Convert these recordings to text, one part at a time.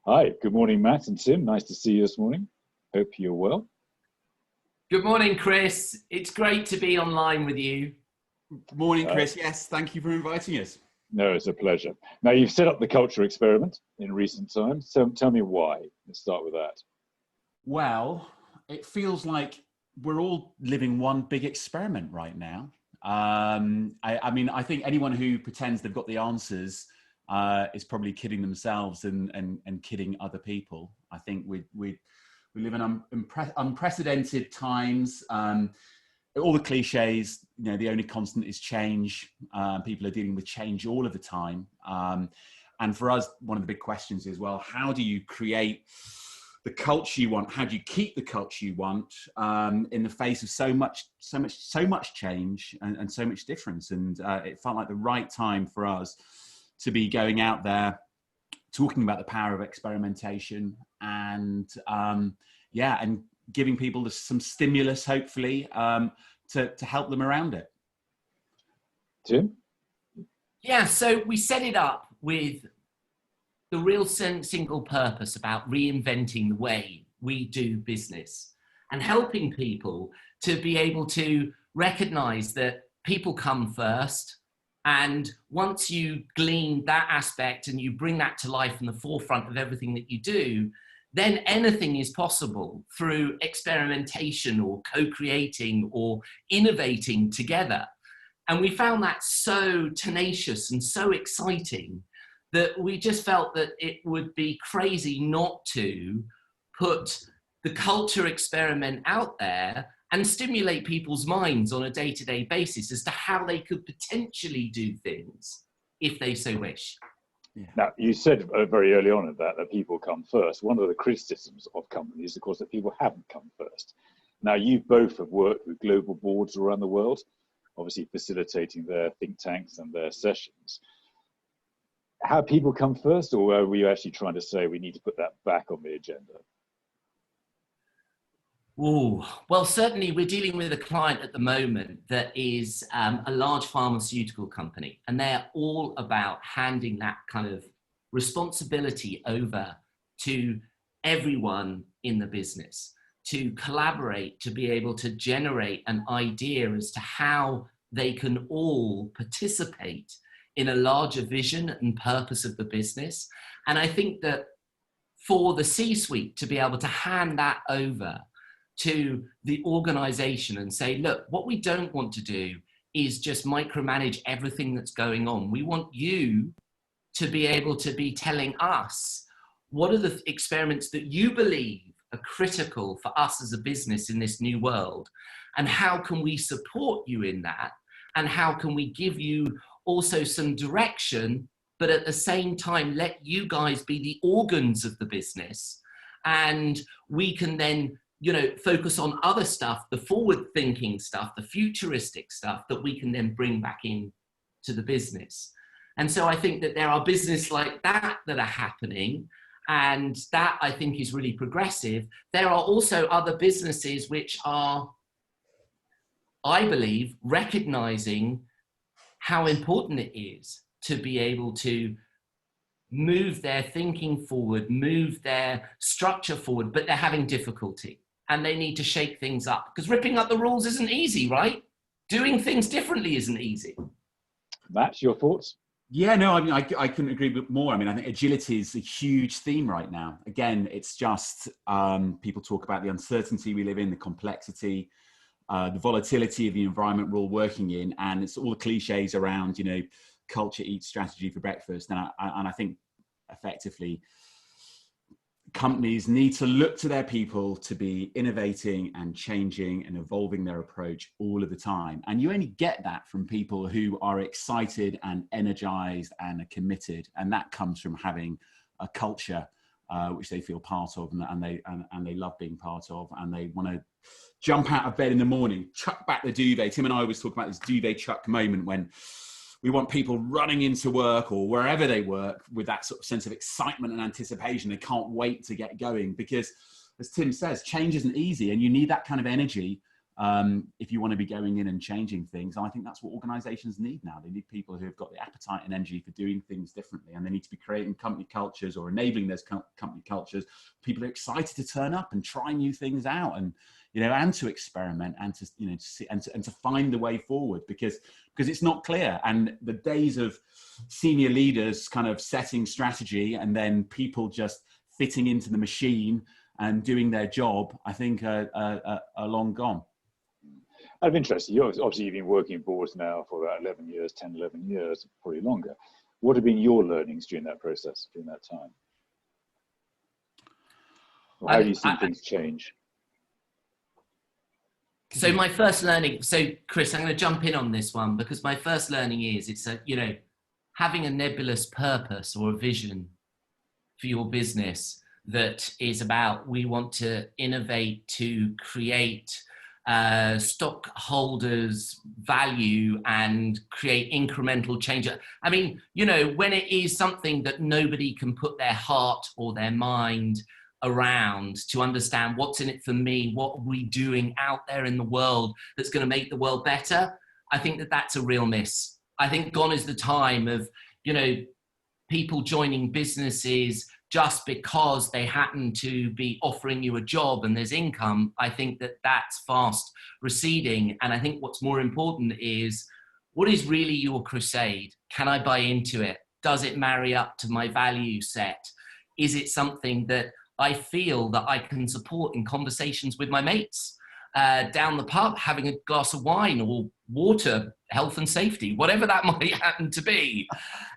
Hi, good morning, Matt and Tim. Nice to see you this morning. Hope you're well. Good morning, Chris. It's great to be online with you. Good morning, Chris. Yes, thank you for inviting us. No, it's a pleasure. Now, you've set up the culture experiment in recent times, so tell me why. Let's start with that. Well, it feels like we're all living one big experiment right now. I mean, I think anyone who pretends they've got the answers is probably kidding themselves and kidding other people. I think we live in unprecedented times. All the cliches, the only constant is change. People are dealing with change all of the time. And for us, one of the big questions is, well, how do you create the culture you want? How do you keep the culture you want in the face of so much change and so much difference? And it felt like the right time for us to be going out there, talking about the power of experimentation and and giving people some stimulus, hopefully, to help them around it. Tim? Yeah, so we set it up with the real single purpose about reinventing the way we do business and helping people to be able to recognize that people come first. And once you glean that aspect and you bring that to life in the forefront of everything that you do, then anything is possible through experimentation or co-creating or innovating together. And we found that so tenacious and so exciting that we just felt that it would be crazy not to put the culture experiment out there and stimulate people's minds on a day-to-day basis as to how they could potentially do things if they so wish. Yeah. Now, you said very early on in that people come first. One of the criticisms of companies, of course, that people haven't come first. Now, you both have worked with global boards around the world, obviously facilitating their think tanks and their sessions. Have people come first, or were you actually trying to say we need to put that back on the agenda? Ooh, well, certainly we're dealing with a client at the moment that is a large pharmaceutical company, and they're all about handing that kind of responsibility over to everyone in the business to collaborate, to be able to generate an idea as to how they can all participate in a larger vision and purpose of the business. And I think that for the C-suite to be able to hand that over to the organization and say, look, what we don't want to do is just micromanage everything that's going on. We want you to be able to be telling us what are the experiments that you believe are critical for us as a business in this new world, and how can we support you in that, and how can we give you also some direction, but at the same time let you guys be the organs of the business, and we can then focus on other stuff, the forward-thinking stuff, the futuristic stuff that we can then bring back in to the business. And so I think that there are businesses like that are happening, and that I think is really progressive. There are also other businesses which are, I believe, recognizing how important it is to be able to move their thinking forward, move their structure forward, but they're having difficulty. And they need to shake things up, because ripping up the rules isn't easy, right? Doing things differently isn't easy. Matt, your thoughts? Yeah, no, I mean, I couldn't agree more. I mean, I think agility is a huge theme right now. Again, it's just people talk about the uncertainty we live in, the complexity, the volatility of the environment we're all working in, and it's all the cliches around, culture eats strategy for breakfast. And I think effectively, companies need to look to their people to be innovating and changing and evolving their approach all of the time. And you only get that from people who are excited and energized and are committed. And that comes from having a culture which they feel part of and they love being part of, and they want to jump out of bed in the morning, chuck back the duvet. Tim and I always talk about this duvet chuck moment when we want people running into work or wherever they work with that sort of sense of excitement and anticipation. They can't wait to get going because, as Tim says, change isn't easy, and you need that kind of energy if you want to be going in and changing things. And I think that's what organizations need now. They need people who have got the appetite and energy for doing things differently, and they need to be creating company cultures or enabling those company cultures. People are excited to turn up and try new things out, and and to experiment, and to and to find the way forward, because it's not clear. And the days of senior leaders kind of setting strategy and then people just fitting into the machine and doing their job, I think are long gone. Out of interest, you've been working in boards now for about 11 years, 10, 11 years, probably longer. What have been your learnings during that process, during that time? Or how have you seen things change? So my first learning, so Chris, I'm going to jump in on this one, because my first learning is having a nebulous purpose or a vision for your business that is about, we want to innovate to create stockholders value and create incremental change. I mean, when it is something that nobody can put their heart or their mind around to understand what's in it for me, what are we doing out there in the world that's going to make the world better, I think that that's a real miss. I think gone is the time of, people joining businesses just because they happen to be offering you a job and there's income. I think that that's fast receding. And I think what's more important is, what is really your crusade? Can I buy into it? Does it marry up to my value set? Is it something that I feel that I can support in conversations with my mates down the pub, having a glass of wine or water, health and safety, whatever that might happen to be?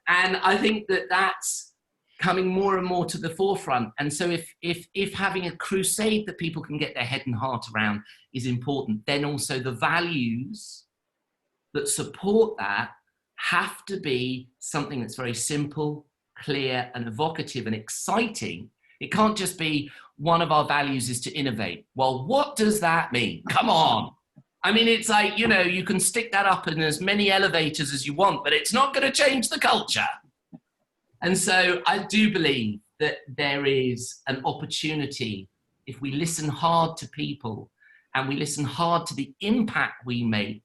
And I think that that's coming more and more to the forefront. And so if having a crusade that people can get their head and heart around is important, then also the values that support that have to be something that's very simple, clear and evocative and exciting. It can't just be, one of our values is to innovate. Well, what does that mean? Come on. I mean, it's like, you can stick that up in as many elevators as you want, but it's not going to change the culture. And so I do believe that there is an opportunity, if we listen hard to people and we listen hard to the impact we make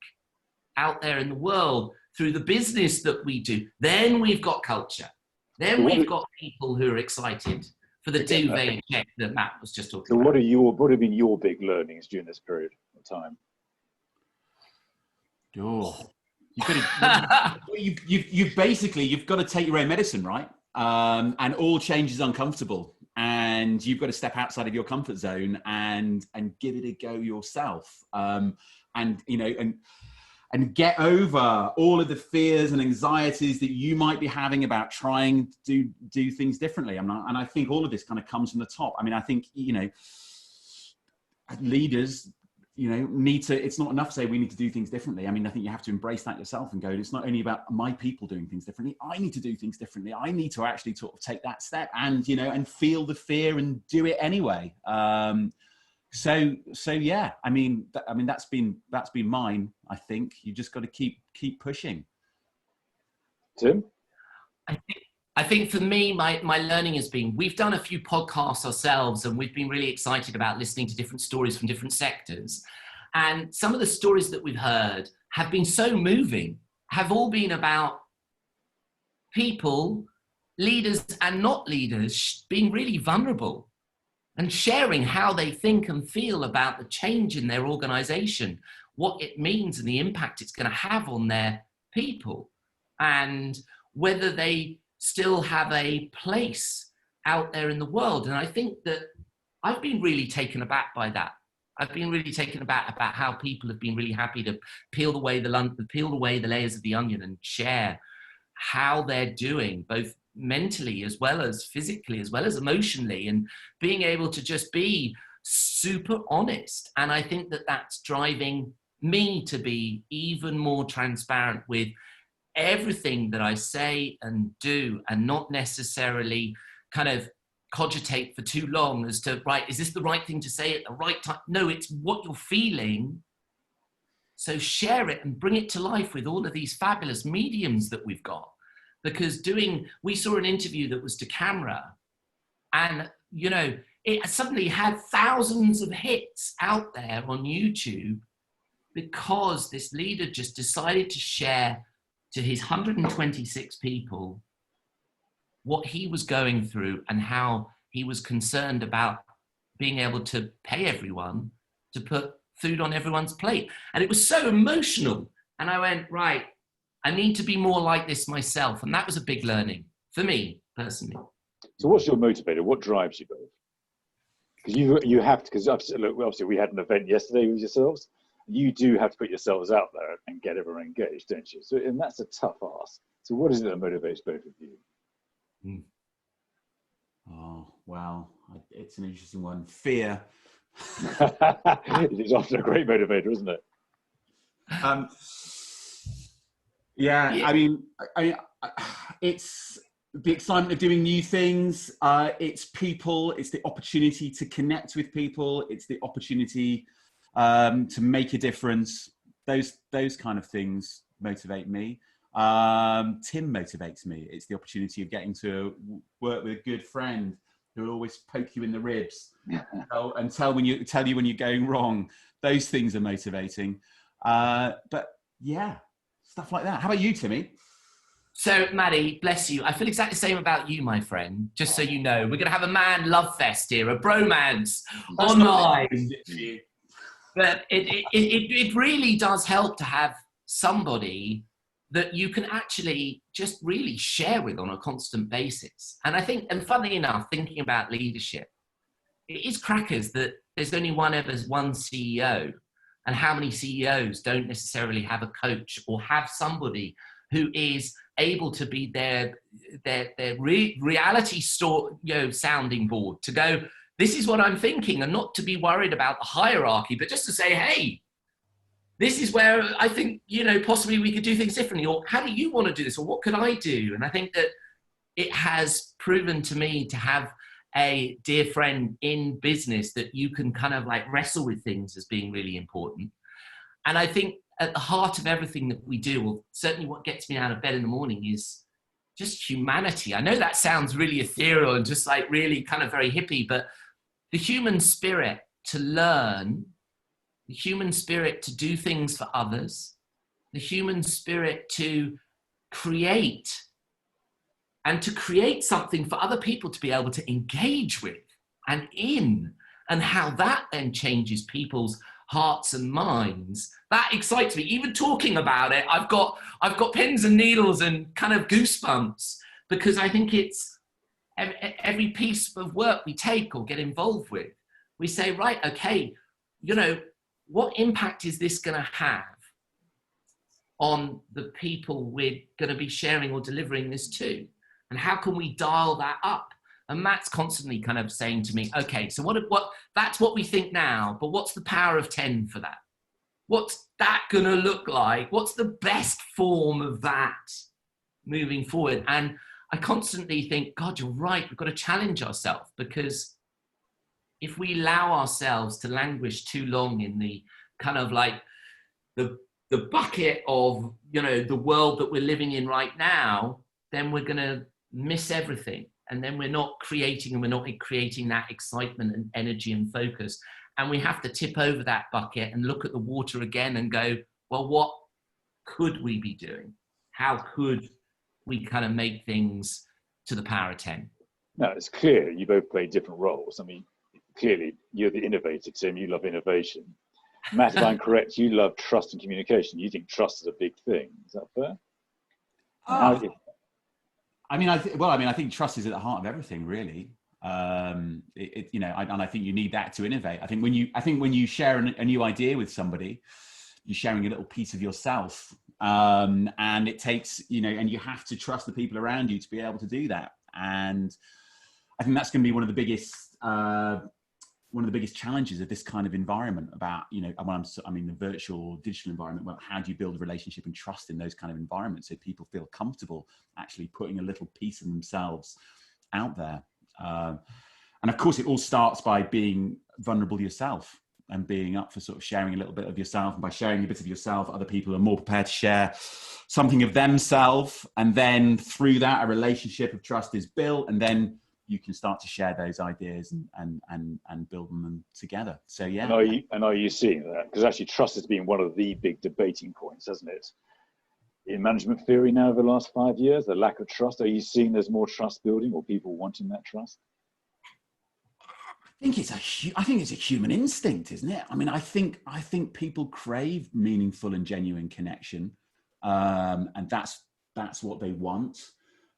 out there in the world through the business that we do, then we've got culture. Then we've got people who are excited for the duvet and check that Matt was just talking about. So what have been your big learnings during this period of time? Oh, you've got to take your own medicine, right? And all change is uncomfortable, and you've got to step outside of your comfort zone and give it a go yourself. And get over all of the fears and anxieties that you might be having about trying to do things differently. And I think all of this kind of comes from the top. I mean, I think, leaders, need to, it's not enough to say we need to do things differently. I mean, I think you have to embrace that yourself and go, it's not only about my people doing things differently. I need to do things differently. I need to actually sort of take that step and, and feel the fear and do it anyway. So yeah, I mean, that's been mine. I think you just got to keep pushing. Tim? I think for me, my learning has been, we've done a few podcasts ourselves and we've been really excited about listening to different stories from different sectors. And some of the stories that we've heard have been so moving, have all been about people, leaders and not leaders, being really vulnerable and sharing how they think and feel about the change in their organization, what it means and the impact it's going to have on their people, and whether they still have a place out there in the world. And I think that I've been really taken aback by that. I've been really taken aback about how people have been really happy to peel away the layers of the onion and share how they're doing, both mentally as well as physically, as well as emotionally, and being able to just be super honest. And I think that that's driving me to be even more transparent with everything that I say and do, and not necessarily kind of cogitate for too long as to, right, is this the right thing to say at the right time? No, it's what you're feeling. So share it and bring it to life with all of these fabulous mediums that we've got. Because we saw an interview that was to camera, and, it suddenly had thousands of hits out there on YouTube because this leader just decided to share to his 126 people what he was going through and how he was concerned about being able to pay everyone to put food on everyone's plate. And it was so emotional. And I went, right, I need to be more like this myself. And that was a big learning for me personally. So what's your motivator? What drives you both? Because you have to, because obviously we had an event yesterday with yourselves. You do have to put yourselves out there and get everyone engaged, don't you? So, and that's a tough ask. So what is it that motivates both of you? Oh, wow. It's an interesting one. Fear. It's often a great motivator, isn't it? Yeah, I mean, it's the excitement of doing new things. It's people. It's the opportunity to connect with people. It's the opportunity to make a difference. Those kind of things motivate me. Tim motivates me. It's the opportunity of getting to work with a good friend who will always poke you in the ribs and tell you when you're going wrong. Those things are motivating. But yeah, stuff like that. How about you, Timmy? So, Maddie, bless you. I feel exactly the same about you, my friend. Just so you know, we're going to have a man love fest here, a bromance online. But it really does help to have somebody that you can actually just really share with on a constant basis. And I think, and funnily enough, thinking about leadership, it is crackers that there's only one CEO, and how many CEOs don't necessarily have a coach or have somebody who is able to be their reality store, sounding board, to go, this is what I'm thinking, and not to be worried about the hierarchy, but just to say, hey, this is where I think, possibly we could do things differently, or how do you want to do this, or what could I do? And I think that it has proven to me to have a dear friend in business that you can kind of like wrestle with things as being really important. And I think at the heart of everything that we do, well, certainly what gets me out of bed in the morning is just humanity. I know that sounds really ethereal and just like really kind of very hippie, but the human spirit to learn, the human spirit to do things for others, the human spirit to create, and to create something for other people to be able to engage with and in, and how that then changes people's hearts and minds. That excites me. Even talking about it, I've got pins and needles and kind of goosebumps, because I think it's every piece of work we take or get involved with, we say, right, okay, what impact is this going to have on the people we're going to be sharing or delivering this to? And how can we dial that up? And Matt's constantly kind of saying to me, okay, so what that's what we think now, but what's the power of 10 for that? What's that going to look like? What's the best form of that moving forward? And I constantly think, God, you're right. We've got to challenge ourselves, because if we allow ourselves to languish too long in the kind of like the bucket of, the world that we're living in right now, then we're going to miss everything. And then we're not creating that excitement and energy and focus. And we have to tip over that bucket and look at the water again and go, well, what could we be doing? How could we kind of make things to the power of 10? No, it's clear you both play different roles. I mean, clearly you're the innovator, Tim. You love innovation. Matt, if I'm correct, you love trust and communication. You think trust is a big thing. Is that fair? I think trust is at the heart of everything, really. And I think you need that to innovate. I think when you share a new idea with somebody, you're sharing a little piece of yourself, and it takes, and you have to trust the people around you to be able to do that. And I think that's going to be one of the biggest challenges of this kind of environment about, the virtual digital environment. Well, how do you build a relationship and trust in those kind of environments so people feel comfortable actually putting a little piece of themselves out there? And of course, it all starts by being vulnerable yourself and being up for sort of sharing a little bit of yourself. And by sharing a bit of yourself, other people are more prepared to share something of themselves. And then through that, a relationship of trust is built. And then you can start to share those ideas and build them together. So yeah. And are you seeing that? Because actually trust has been one of the big debating points, hasn't it? In management theory now over the last 5 years, the lack of trust. Are you seeing there's more trust building or people wanting that trust? I think it's a human instinct, isn't it? I mean, I think people crave meaningful and genuine connection, and that's what they want.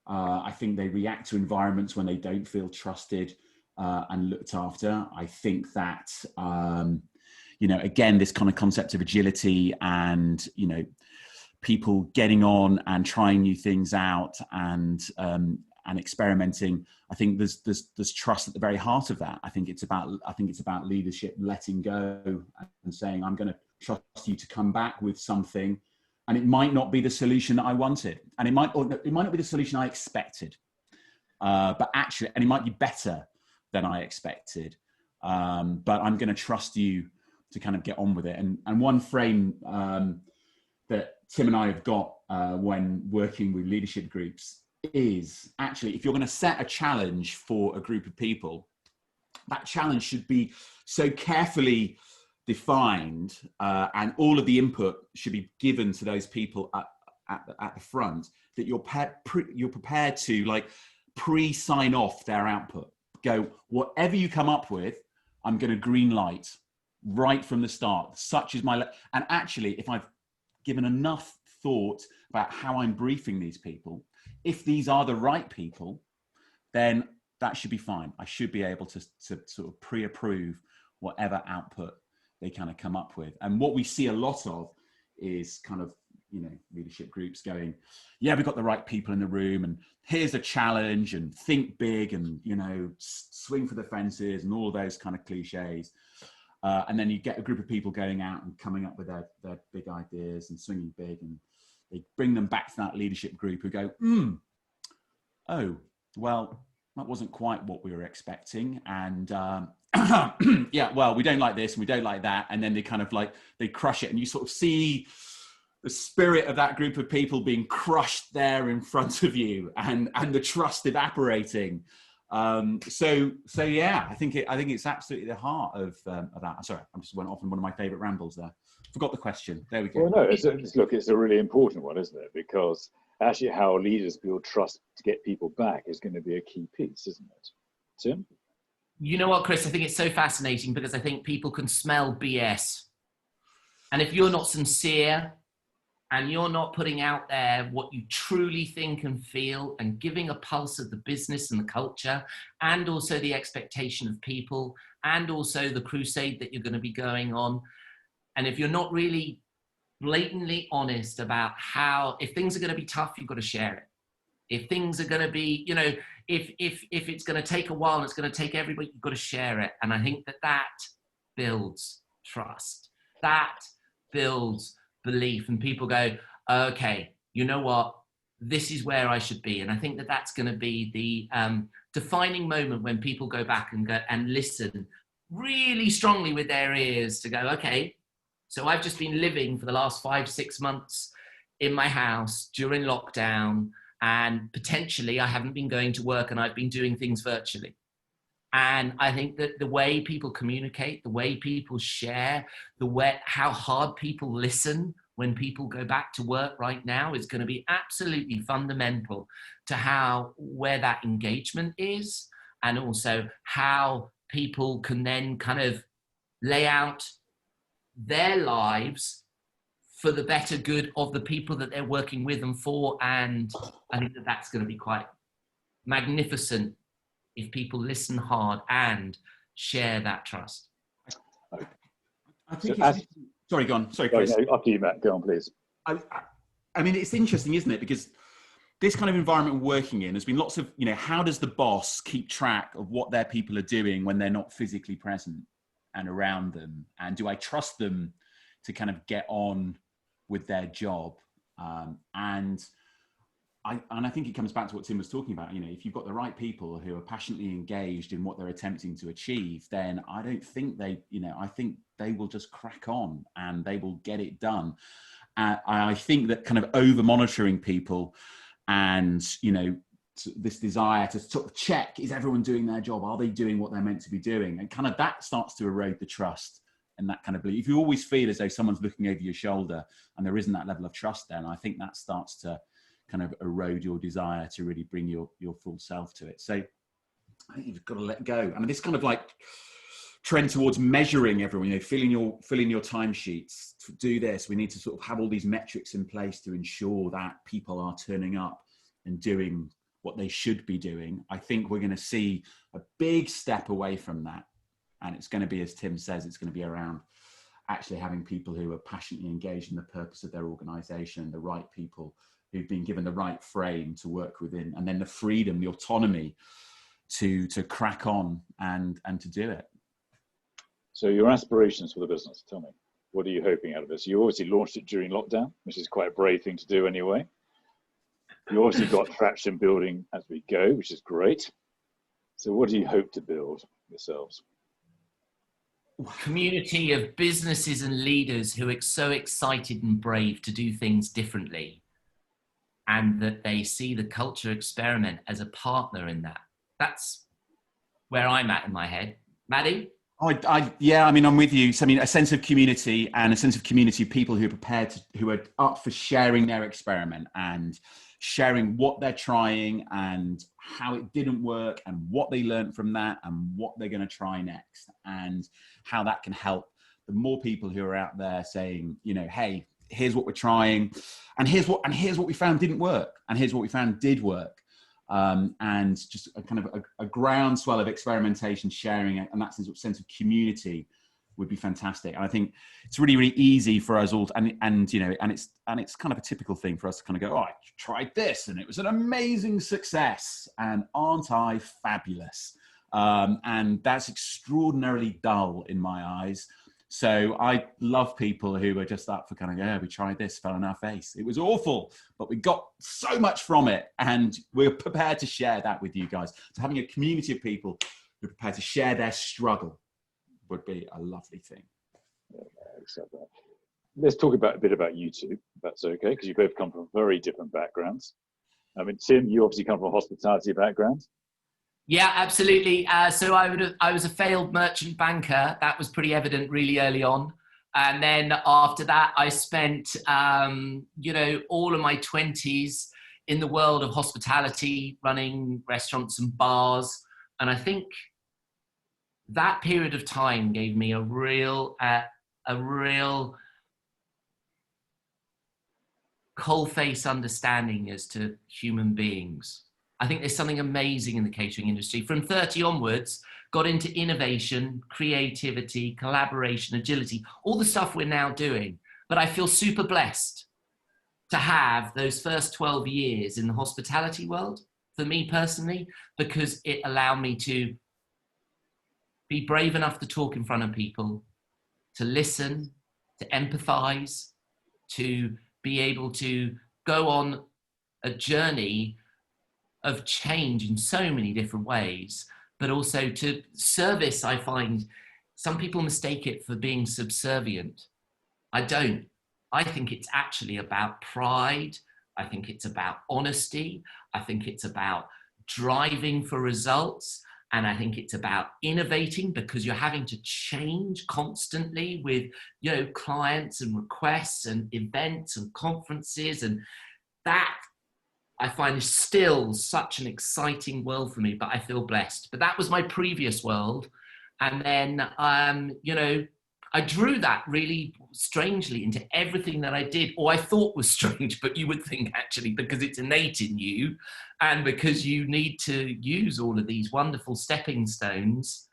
I think they react to environments when they don't feel trusted and looked after. I think that again, this kind of concept of agility and people getting on and trying new things out and experimenting. I think there's trust at the very heart of that. I think it's about leadership letting go and saying, I'm going to trust you to come back with something, and it might not be the solution that I wanted, and it might not be the solution I expected, but actually, and it might be better than I expected. But I'm going to trust you to kind of get on with it. And one frame that Tim and I have got when working with leadership groups is actually, if you're going to set a challenge for a group of people, that challenge should be so carefully defined and all of the input should be given to those people at the front that you're prepared to like pre-sign off their output. Go, whatever you come up with, I'm going to green light right from the start. Such is my, and actually, if I've given enough thought about how I'm briefing these people, if these are the right people, then that should be fine. I should be able to sort of pre-approve whatever output they kind of come up with. And what we see a lot of is kind of, leadership groups going, yeah, we've got the right people in the room and here's a challenge and think big and, swing for the fences and all those kind of cliches. And then you get a group of people going out and coming up with their big ideas and swinging big, and they bring them back to that leadership group who go, oh, well, that wasn't quite what we were expecting. And yeah, well, we don't like this and we don't like that. And then they kind of like, they crush it. And you sort of see the spirit of that group of people being crushed there in front of you and the trust evaporating. So yeah, I think it's absolutely the heart of that. Sorry, I just went off on one of my favorite rambles there. Forgot the question. There we go. Well, no, it's a really important one, isn't it? Because actually how leaders build trust to get people back is going to be a key piece, isn't it? Tim? You know what, Chris? I think it's so fascinating because I think people can smell BS. And if you're not sincere and you're not putting out there what you truly think and feel and giving a pulse of the business and the culture and also the expectation of people and also the crusade that you're going to be going on, and if you're not really blatantly honest about how, if things are going to be tough, you've got to share it. If things are going to be, if it's going to take a while and it's going to take everybody, you've got to share it. And I think that builds trust. That builds belief, and people go, okay, you know what? This is where I should be. And I think that's going to be the defining moment when people go back and listen really strongly with their ears to go, okay, so I've just been living for the last 5-6 months in my house during lockdown, and potentially I haven't been going to work and I've been doing things virtually. And I think that the way people communicate, the way people share, how hard people listen when people go back to work right now is going to be absolutely fundamental to where that engagement is, and also how people can then kind of lay out their lives for the better good of the people that they're working with and for. And I think that's going to be quite magnificent if people listen hard and share that trust. I think sorry, go on. Sorry, Chris. No, after you, Matt. Go on, please. I mean, it's interesting, isn't it? Because this kind of environment we're working in, there's been lots of, how does the boss keep track of what their people are doing when they're not physically present and around them? And do I trust them to kind of get on with their job? And I think it comes back to what Tim was talking about. If you've got the right people who are passionately engaged in what they're attempting to achieve, then I don't think I think they will just crack on and they will get it done. I think that kind of over monitoring people and, this desire to sort of check, is everyone doing their job? Are they doing what they're meant to be doing? And kind of that starts to erode the trust and that kind of belief. If you always feel as though someone's looking over your shoulder and there isn't that level of trust, then I think that starts to kind of erode your desire to really bring your full self to it. So I think you've got to let go. And this kind of like trend towards measuring everyone, you know, filling your timesheets to do this. We need to sort of have all these metrics in place to ensure that people are turning up and doing what they should be doing. I think we're going to see a big step away from that. And it's going to be, as Tim says, it's going to be around actually having people who are passionately engaged in the purpose of their organization, the right people who've been given the right frame to work within, and then the freedom, the autonomy to crack on and to do it. So your aspirations for the business, tell me, what are you hoping out of this? You obviously launched it during lockdown, which is quite a brave thing to do anyway. You obviously got traction building as we go, which is great. So what do you hope to build yourselves? Community of businesses and leaders who are so excited and brave to do things differently, and that they see the culture experiment as a partner in that. That's where I'm at in my head. Maddie? Yeah, I mean, I'm with you. So, I mean, a sense of community and a sense of community of people who are prepared to, who are up for sharing their experiment and sharing what they're trying and how it didn't work and what they learned from that and what they're going to try next and how that can help. The more people who are out there saying, you know, hey, here's what we're trying and here's what we found didn't work and here's what we found did work. And just a kind of a groundswell of experimentation, sharing, and that sense of community would be fantastic. And I think it's really, really easy for us all to, and you know, and it's kind of a typical thing for us to kind of go, oh, I tried this and it was an amazing success, and aren't I fabulous? And that's extraordinarily dull in my eyes. So I love people who are just up for kind of, yeah, we tried this, fell on our face. It was awful, but we got so much from it. And we're prepared to share that with you guys. So having a community of people who are prepared to share their struggle would be a lovely thing. Yeah, accept that. Let's talk a bit about you two, if that's okay, because you both come from very different backgrounds. I mean, Tim, you obviously come from a hospitality background. Yeah, absolutely. So I was a failed merchant banker. That was pretty evident really early on. And then after that, I spent, all of my 20s in the world of hospitality, running restaurants and bars. And I think that period of time gave me a real coal-face understanding as to human beings. I think there's something amazing in the catering industry. From 30 onwards, got into innovation, creativity, collaboration, agility, all the stuff we're now doing. But I feel super blessed to have those first 12 years in the hospitality world, for me personally, because it allowed me to be brave enough to talk in front of people, to listen, to empathize, to be able to go on a journey of change in so many different ways, but also to service. I find some people mistake it for being subservient. I don't. I think it's actually about pride. I think it's about honesty. I think it's about driving for results. And I think it's about innovating, because you're having to change constantly with, you know, clients and requests and events and conferences. And that I find is still such an exciting world for me, but I feel blessed. But that was my previous world. And then, I drew that really strangely into everything that I did, or I thought was strange, but you would think actually because it's innate in you and because you need to use all of these wonderful stepping stones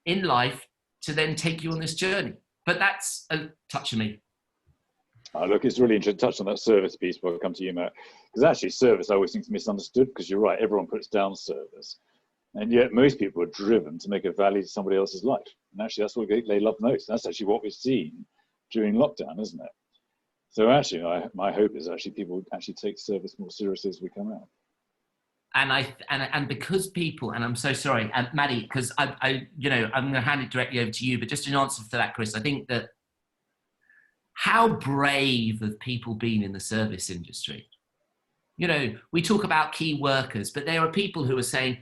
in life to then take you on this journey. But that's a touch of me. Look, it's really interesting to touch on that service piece before I come to you, Matt. Because actually service I always think is misunderstood, because you're right, everyone puts down service. And yet most people are driven to make a value to somebody else's life. And actually that's what they love most. That's actually what we've seen during lockdown, isn't it? So actually my hope is actually people actually take service more seriously as we come out. And because people, and I'm so sorry, and Maddie, because I'm going to hand it directly over to you, but just in answer to that, Chris, I think that how brave have people been in the service industry? You know, we talk about key workers, but there are people who are saying,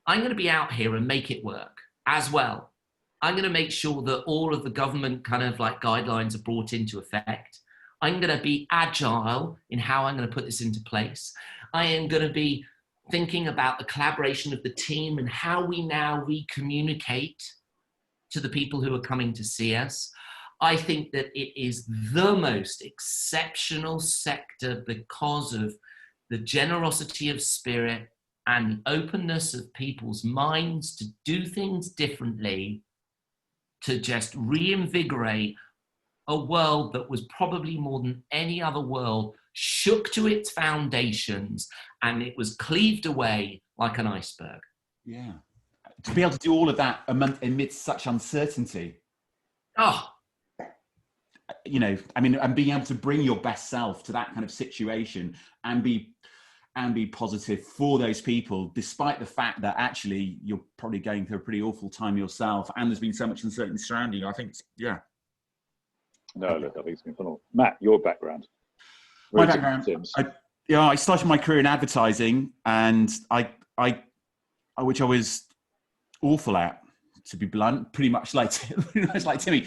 I'm going to be out here and make it work as well. I'm going to make sure that all of the government kind of like guidelines are brought into effect. I'm going to be agile in how I'm going to put this into place. I am going to be thinking about the collaboration of the team and how we now recommunicate to the people who are coming to see us. I think that it is the most exceptional sector because of the generosity of spirit and the openness of people's minds to do things differently, to just reinvigorate a world that was probably more than any other world shook to its foundations, and it was cleaved away like an iceberg. Yeah. To be able to do all of that amidst such uncertainty. Oh, you know, I mean, and being able to bring your best self to that kind of situation and be positive for those people, despite the fact that actually you're probably going through a pretty awful time yourself, and there's been so much uncertainty surrounding you. I think it's, yeah. No, look, I think it's been phenomenal. Matt, your background. My background, I started my career in advertising, and which I was awful at, to be blunt, pretty much like Timmy.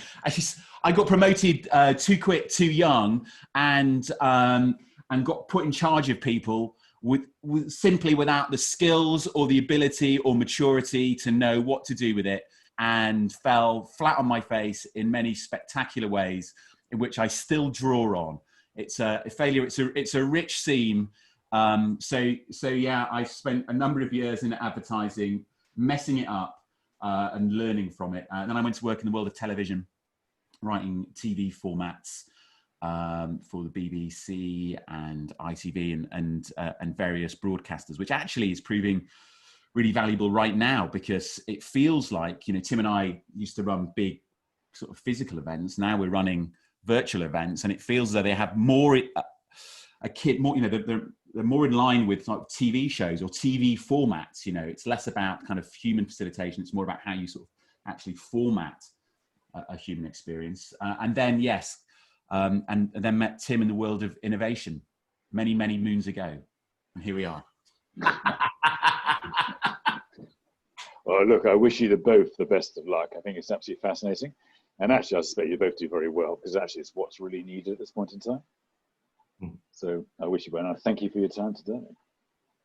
I got promoted too quick, too young, and got put in charge of people with simply without the skills or the ability or maturity to know what to do with it, and fell flat on my face in many spectacular ways, in which I still draw on. It's a failure. It's a rich seam. So yeah, I spent a number of years in advertising, messing it up and learning from it. And then I went to work in the world of television, writing TV formats for the BBC and ITV and various broadcasters, which actually is proving really valuable right now, because it feels like, you know, Tim and I used to run big sort of physical events. Now we're running virtual events, and it feels as though they have more they're more in line with like TV shows or TV formats. You know, it's less about kind of human facilitation. It's more about how you sort of actually format a human experience. And then, yes, and then met Tim in the world of innovation many, many moons ago. And here we are. Well, look, I wish you both the best of luck. I think it's absolutely fascinating. And actually, I suspect you both do very well, because actually it's what's really needed at this point in time. So I wish you well, and I thank you for your time today.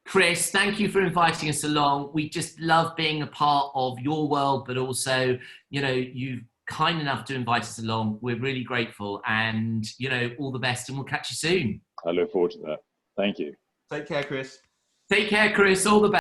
Chris, thank you for inviting us along. We just love being a part of your world, but also, you know, you're kind enough to invite us along. We're really grateful, and, you know, all the best, and we'll catch you soon. I look forward to that. Thank you. Take care, Chris. Take care, Chris. All the best.